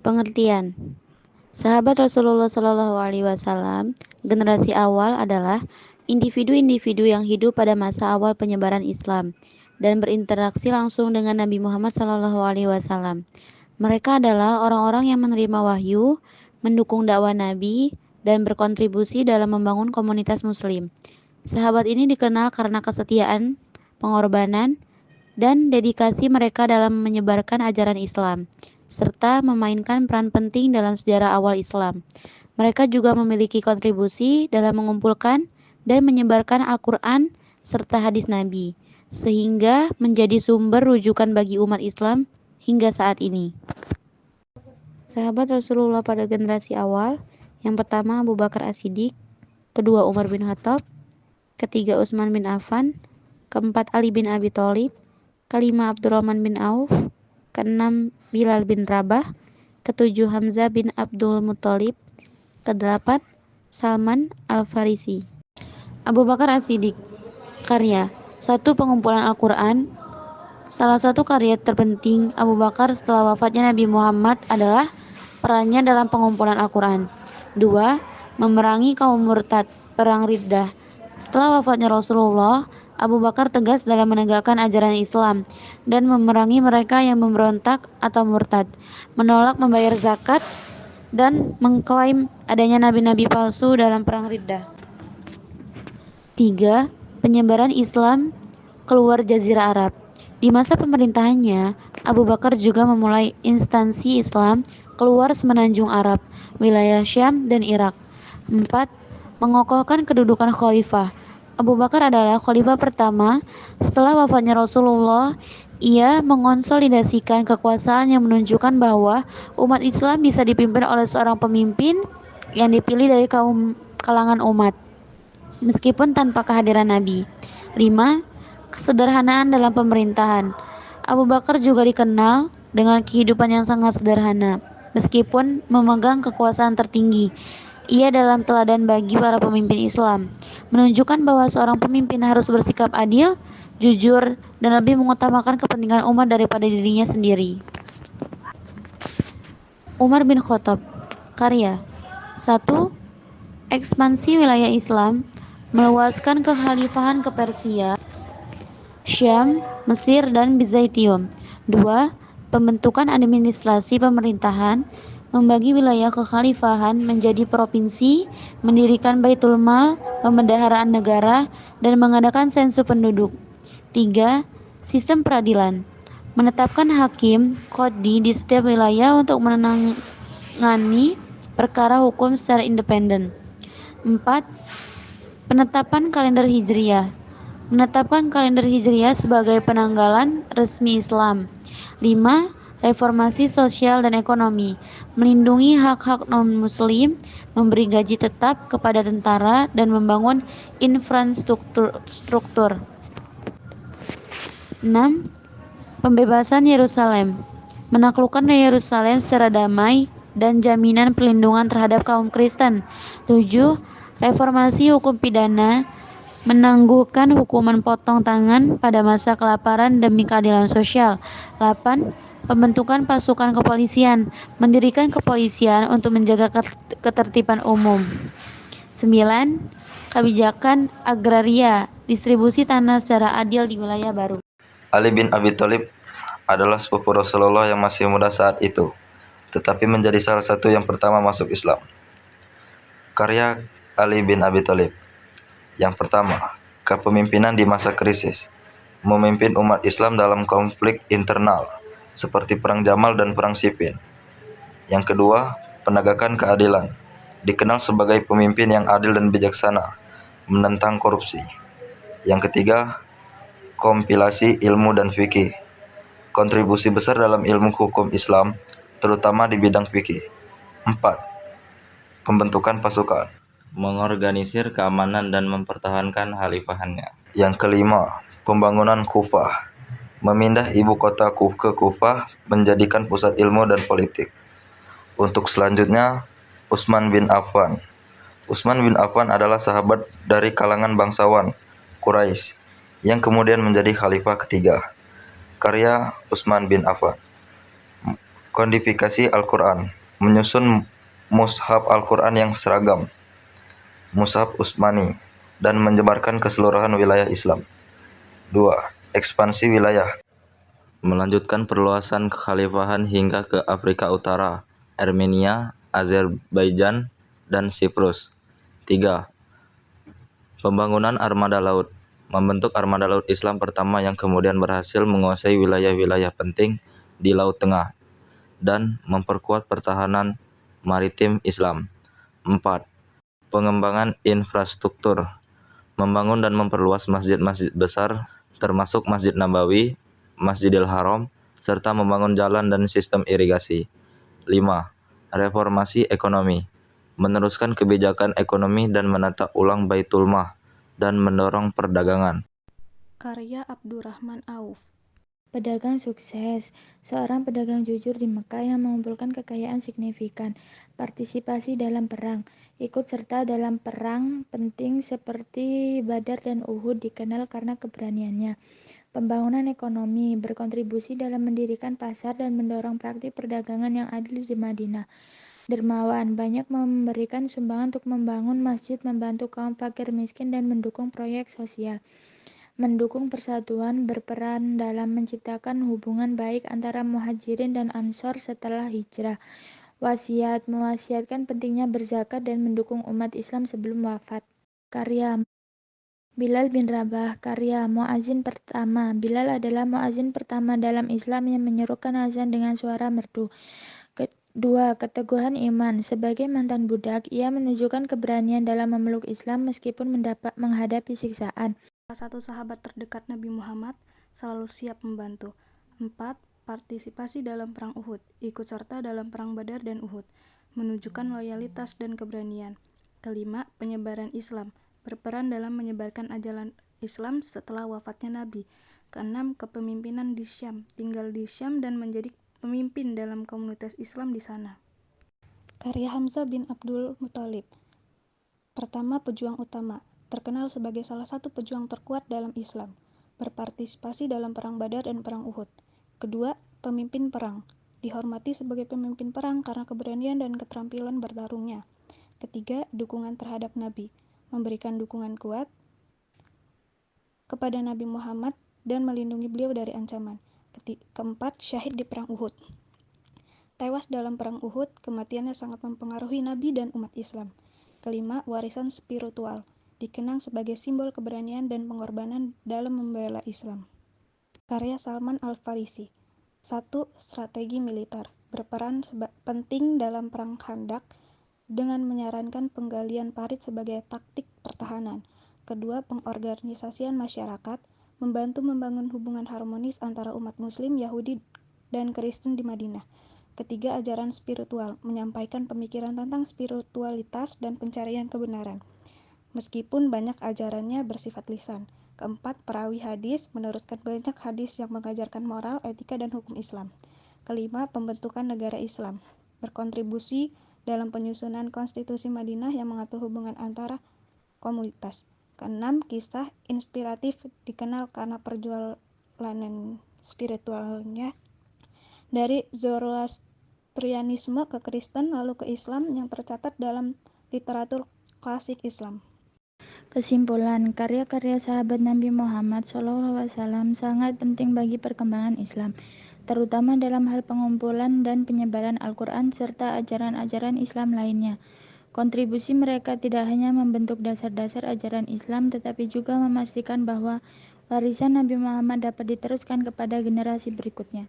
Pengertian. Sahabat Rasulullah Shallallahu Alaihi Wasallam, generasi awal adalah individu-individu yang hidup pada masa awal penyebaran Islam dan berinteraksi langsung dengan Nabi Muhammad Shallallahu Alaihi Wasallam. Mereka adalah orang-orang yang menerima wahyu, mendukung dakwah Nabi, dan berkontribusi dalam membangun komunitas Muslim. Sahabat ini dikenal karena kesetiaan, pengorbanan, dan dedikasi mereka dalam menyebarkan ajaran Islam, serta memainkan peran penting dalam sejarah awal Islam. Mereka juga memiliki kontribusi dalam mengumpulkan dan menyebarkan Al-Quran serta hadis Nabi, sehingga menjadi sumber rujukan bagi umat Islam hingga saat ini. Sahabat Rasulullah pada generasi awal, yang pertama Abu Bakar As-Siddiq, kedua Umar bin Khattab, ketiga Utsman bin Affan, keempat Ali bin Abi Thalib, kelima Abdurrahman bin Auf, keenam Bilal bin Rabah, ketujuh Hamzah bin Abdul Muthalib, kedelapan Salman Al-Farisi. Abu Bakar As-Siddiq. Karya. 1. Pengumpulan Al-Quran. Salah satu karya terpenting Abu Bakar setelah wafatnya Nabi Muhammad adalah perannya dalam pengumpulan Al-Quran. 2. Memerangi kaum murtad, perang Riddah. Setelah wafatnya Rasulullah, Abu Bakar tegas dalam menegakkan ajaran Islam dan memerangi mereka yang memberontak atau murtad, menolak membayar zakat, dan mengklaim adanya nabi-nabi palsu dalam perang Riddah. 3. Penyebaran Islam keluar Jazirah Arab. Di masa pemerintahannya, Abu Bakar juga memulai instansi Islam keluar semenanjung Arab, wilayah Syam dan Irak. 4. Mengokohkan kedudukan khalifah. Abu Bakar adalah khalifah pertama setelah wafatnya Rasulullah. Ia mengonsolidasikan kekuasaan yang menunjukkan bahwa umat Islam bisa dipimpin oleh seorang pemimpin yang dipilih dari kalangan umat, meskipun tanpa kehadiran Nabi. 5. Kesederhanaan dalam pemerintahan. Abu Bakar juga dikenal dengan kehidupan yang sangat sederhana, meskipun memegang kekuasaan tertinggi. Ia dalam teladan bagi para pemimpin Islam, menunjukkan bahwa seorang pemimpin harus bersikap adil, jujur, dan lebih mengutamakan kepentingan umat daripada dirinya sendiri. Umar bin Khattab. Karya. 1. Ekspansi wilayah Islam, meluaskan kekhalifahan ke Persia, Syam, Mesir, dan Bizantium. 2. Pembentukan administrasi pemerintahan, membagi wilayah kekhalifahan menjadi provinsi, mendirikan Baitul Mal, pembendaharaan negara, dan mengadakan sensus penduduk. 3. Sistem peradilan, menetapkan hakim, qadhi di setiap wilayah untuk menangani perkara hukum secara independen. 4. Penetapan kalender Hijriah, menetapkan kalender Hijriah sebagai penanggalan resmi Islam. 5. Reformasi sosial dan ekonomi, melindungi hak-hak non-muslim, memberi gaji tetap kepada tentara, dan membangun infrastruktur. 6. Pembebasan Yerusalem, menaklukkan Yerusalem secara damai dan jaminan perlindungan terhadap kaum Kristen. 7. Reformasi hukum pidana, menangguhkan hukuman potong tangan pada masa kelaparan demi keadilan sosial. 8. Pembentukan pasukan kepolisian, mendirikan kepolisian untuk menjaga ketertiban umum. 9. Kebijakan agraria, distribusi tanah secara adil di wilayah baru. Ali bin Abi Thalib adalah sepupu Rasulullah yang masih muda saat itu, tetapi menjadi salah satu yang pertama masuk Islam. Karya Ali bin Abi Thalib. Yang pertama, kepemimpinan di masa krisis, memimpin umat Islam dalam konflik internal, seperti Perang Jamal dan Perang Siffin. Yang kedua, penegakan keadilan, dikenal sebagai pemimpin yang adil dan bijaksana, menentang korupsi. Yang ketiga, kompilasi ilmu dan fikih, kontribusi besar dalam ilmu hukum Islam, terutama di bidang fikih. 4. Pembentukan pasukan, mengorganisir keamanan dan mempertahankan khalifahannya. Yang kelima, pembangunan Kufah, memindah ibu kota ke Kufah, menjadikan pusat ilmu dan politik. Untuk selanjutnya, Utsman bin Affan. Utsman bin Affan adalah sahabat dari kalangan bangsawan Quraisy yang kemudian menjadi khalifah ketiga. Karya Utsman bin Affan. Kodifikasi Al-Quran, menyusun mushaf Al-Quran yang seragam, mushaf Utsmani, dan menyebarkan ke seluruhan wilayah Islam. 2. Ekspansi wilayah, melanjutkan perluasan kekhalifahan hingga ke Afrika Utara, Armenia, Azerbaijan, dan Siprus. 3. Pembangunan armada laut, membentuk armada laut Islam pertama yang kemudian berhasil menguasai wilayah-wilayah penting di Laut Tengah dan memperkuat pertahanan maritim Islam. 4. Pengembangan infrastruktur, membangun dan memperluas masjid-masjid besar termasuk Masjid Nabawi, Masjidil Haram, serta membangun jalan dan sistem irigasi. 5. Reformasi ekonomi, meneruskan kebijakan ekonomi dan menata ulang Baitul Mal dan mendorong perdagangan. Karya Abdurrahman Auf. Pedagang sukses, seorang pedagang jujur di Mekah yang mengumpulkan kekayaan signifikan, partisipasi dalam perang, ikut serta dalam perang penting seperti Badar dan Uhud dikenal karena keberaniannya. Pembangunan ekonomi, berkontribusi dalam mendirikan pasar dan mendorong praktik perdagangan yang adil di Madinah. Dermawan, banyak memberikan sumbangan untuk membangun masjid, membantu kaum fakir miskin dan mendukung proyek sosial. Mendukung persatuan, berperan dalam menciptakan hubungan baik antara muhajirin dan ansor setelah hijrah. Wasiat, mewasiatkan pentingnya berzakat dan mendukung umat Islam sebelum wafat. Karya Bilal bin Rabah. Karya muazin pertama. Bilal adalah muazin pertama dalam Islam yang menyerukan azan dengan suara merdu. Kedua, keteguhan iman. Sebagai mantan budak, ia menunjukkan keberanian dalam memeluk Islam meskipun menghadapi siksaan. Salah satu sahabat terdekat Nabi Muhammad, selalu siap membantu. 4. Partisipasi dalam perang Uhud, ikut serta dalam perang Badar dan Uhud, menunjukkan loyalitas dan keberanian. 5. Penyebaran Islam, berperan dalam menyebarkan ajaran Islam setelah wafatnya Nabi. 6. Kepemimpinan di Syam, tinggal di Syam dan menjadi pemimpin dalam komunitas Islam di sana. Karya Hamzah bin Abdul Muthalib. Pertama, pejuang utama, terkenal sebagai salah satu pejuang terkuat dalam Islam, berpartisipasi dalam perang Badar dan perang Uhud. Kedua, pemimpin perang, dihormati sebagai pemimpin perang karena keberanian dan keterampilan bertarungnya. Ketiga, dukungan terhadap Nabi, memberikan dukungan kuat kepada Nabi Muhammad dan melindungi beliau dari ancaman. Keempat, syahid di perang Uhud. Tewas dalam perang Uhud, kematiannya sangat mempengaruhi Nabi dan umat Islam. Kelima, warisan spiritual, dikenang sebagai simbol keberanian dan pengorbanan dalam membela Islam. Karya Salman Al-Farisi. 1. Strategi militer, berperan penting dalam perang Khandaq dengan menyarankan penggalian parit sebagai taktik pertahanan. Kedua, pengorganisasian masyarakat, membantu membangun hubungan harmonis antara umat Muslim, Yahudi, dan Kristen di Madinah. Ketiga, ajaran spiritual, menyampaikan pemikiran tentang spiritualitas dan pencarian kebenaran, meskipun banyak ajarannya bersifat lisan. Keempat, perawi hadis, meneruskan banyak hadis yang mengajarkan moral, etika, dan hukum Islam. Kelima, pembentukan negara Islam, berkontribusi dalam penyusunan konstitusi Madinah yang mengatur hubungan antara komunitas. Keenam, kisah inspiratif, dikenal karena perjalanan spiritualnya dari Zoroastrianisme ke Kristen lalu ke Islam yang tercatat dalam literatur klasik Islam. Kesimpulan, karya-karya sahabat Nabi Muhammad SAW sangat penting bagi perkembangan Islam, terutama dalam hal pengumpulan dan penyebaran Al-Quran serta ajaran-ajaran Islam lainnya. Kontribusi mereka tidak hanya membentuk dasar-dasar ajaran Islam, tetapi juga memastikan bahwa warisan Nabi Muhammad dapat diteruskan kepada generasi berikutnya.